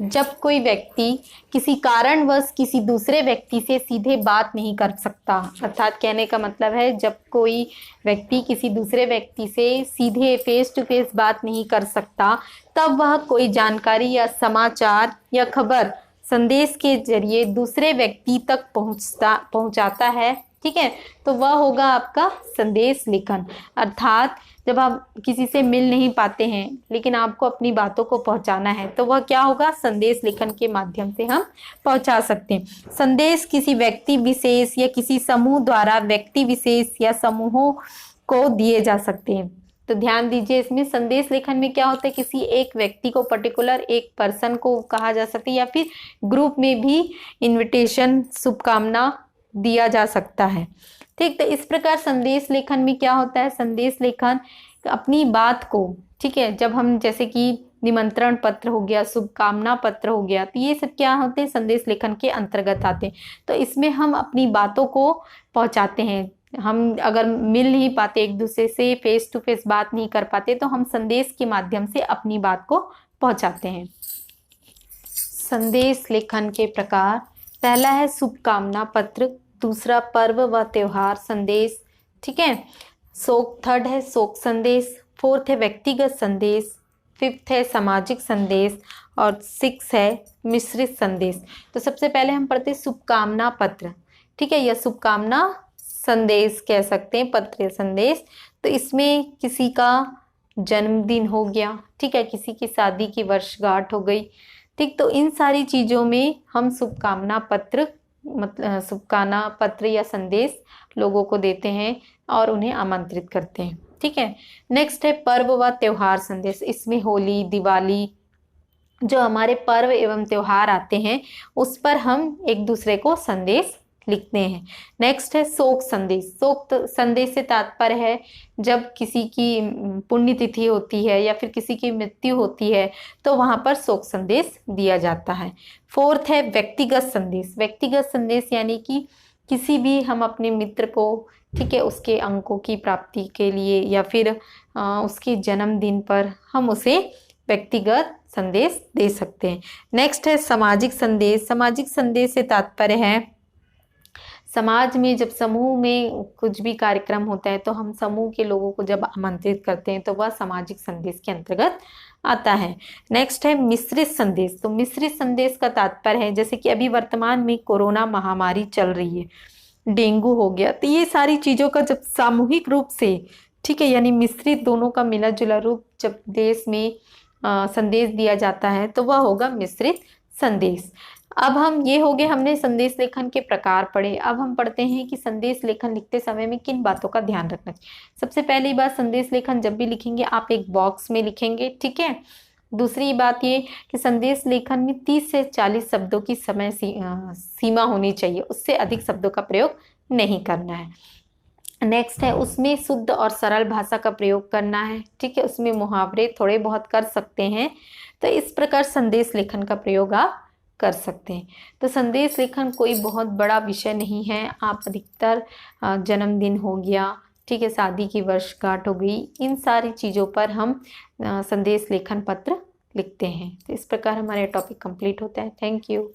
जब कोई व्यक्ति किसी कारणवश किसी दूसरे व्यक्ति से सीधे बात नहीं कर सकता, अर्थात कहने का मतलब है जब कोई व्यक्ति किसी दूसरे व्यक्ति से सीधे फेस टू फेस बात नहीं कर सकता, तब वह कोई जानकारी या समाचार या खबर संदेश के जरिए दूसरे व्यक्ति तक पहुंचाता है, ठीक है, तो वह होगा आपका संदेश लेखन। अर्थात जब आप किसी से मिल नहीं पाते हैं लेकिन आपको अपनी बातों को पहुंचाना है, तो वह क्या होगा, संदेश लेखन के माध्यम से हम पहुंचा सकते हैं। संदेश किसी व्यक्ति विशेष या किसी समूह द्वारा व्यक्ति विशेष या समूहों को दिए जा सकते हैं। तो ध्यान दीजिए, इसमें संदेश लेखन में क्या होता है, किसी एक व्यक्ति को, पर्टिकुलर एक पर्सन को कहा जा सकता है, या फिर ग्रुप में भी इन्विटेशन, शुभकामना दिया जा सकता है। ठीक, तो इस प्रकार संदेश लेखन में क्या होता है, संदेश लेखन अपनी बात को, ठीक है, जब हम जैसे कि निमंत्रण पत्र हो गया, शुभकामना पत्र हो गया, तो ये सब क्या होते हैं, संदेश लेखन के अंतर्गत आते हैं। तो इसमें हम अपनी बातों को पहुंचाते हैं। हम अगर मिल नहीं पाते, एक दूसरे से फेस टू फेस बात नहीं कर पाते, तो हम संदेश के माध्यम से अपनी बात को पहुंचाते हैं। संदेश लेखन के प्रकार, पहला है शुभकामना पत्र, दूसरा पर्व व त्योहार संदेश, ठीक है, थर्ड है शोक संदेश, फोर्थ है व्यक्तिगत संदेश, फिफ्थ है सामाजिक संदेश और सिक्स है मिश्रित संदेश। तो सबसे पहले हम पढ़ते हैं शुभकामना पत्र, ठीक है, या शुभकामना संदेश कह सकते हैं, पत्र या संदेश। तो इसमें किसी का जन्मदिन हो गया, ठीक है, किसी की शादी की वर्षगांठ हो गई, ठीक, तो इन सारी चीज़ों में हम शुभकामना पत्र, मतलब शुभकामना पत्र या संदेश लोगों को देते हैं और उन्हें आमंत्रित करते हैं, ठीक है। नेक्स्ट है पर्व व त्योहार संदेश। इसमें होली, दिवाली, जो हमारे पर्व एवं त्योहार आते हैं उस पर हम एक दूसरे को संदेश लिखते हैं। नेक्स्ट है शोक संदेश। शोक संदेश से तात्पर्य है जब किसी की पुण्यतिथि होती है या फिर किसी की मृत्यु होती है तो वहां पर शोक संदेश दिया जाता है। फोर्थ है व्यक्तिगत संदेश। व्यक्तिगत संदेश यानी कि किसी भी हम अपने मित्र को, ठीक है, उसके अंकों की प्राप्ति के लिए या फिर उसके जन्मदिन पर हम उसे व्यक्तिगत संदेश दे सकते हैं। नेक्स्ट है सामाजिक संदेश। सामाजिक संदेश से तात्पर्य है समाज में जब समूह में कुछ भी कार्यक्रम होता है तो हम समूह के लोगों को जब आमंत्रित करते हैं तो वह सामाजिक संदेश के अंतर्गत आता है। नेक्स्ट है मिश्रित संदेश। तो मिश्रित संदेश का तात्पर्य है जैसे कि अभी वर्तमान में कोरोना महामारी चल रही है, डेंगू हो गया, तो ये सारी चीज़ों का जब सामूहिक रूप से, ठीक है, यानी मिश्रित दोनों का मिला जुला रूप जब देश में संदेश दिया जाता है तो वह होगा मिश्रित संदेश। अब हम ये हो गए, हमने संदेश लेखन के प्रकार पढ़े। अब हम पढ़ते हैं कि संदेश लेखन लिखते समय में किन बातों का ध्यान रखना चाहिए। सबसे पहली बात, संदेश लेखन जब भी लिखेंगे आप एक बॉक्स में लिखेंगे, ठीक है। दूसरी बात ये कि संदेश लेखन में 30 से 40 शब्दों की समय सीमा होनी चाहिए, उससे अधिक शब्दों का प्रयोग नहीं करना है। नेक्स्ट है उसमें शुद्ध और सरल भाषा का प्रयोग करना है, ठीक है, उसमें मुहावरे थोड़े बहुत कर सकते हैं। तो इस प्रकार संदेश लेखन का प्रयोग आप कर सकते हैं। तो संदेश लेखन कोई बहुत बड़ा विषय नहीं है। आप अधिकतर जन्मदिन हो गया, ठीक है, शादी की वर्षगांठ हो गई, इन सारी चीज़ों पर हम संदेश लेखन पत्र लिखते हैं। तो इस प्रकार हमारे टॉपिक कंप्लीट होता है। Thank you.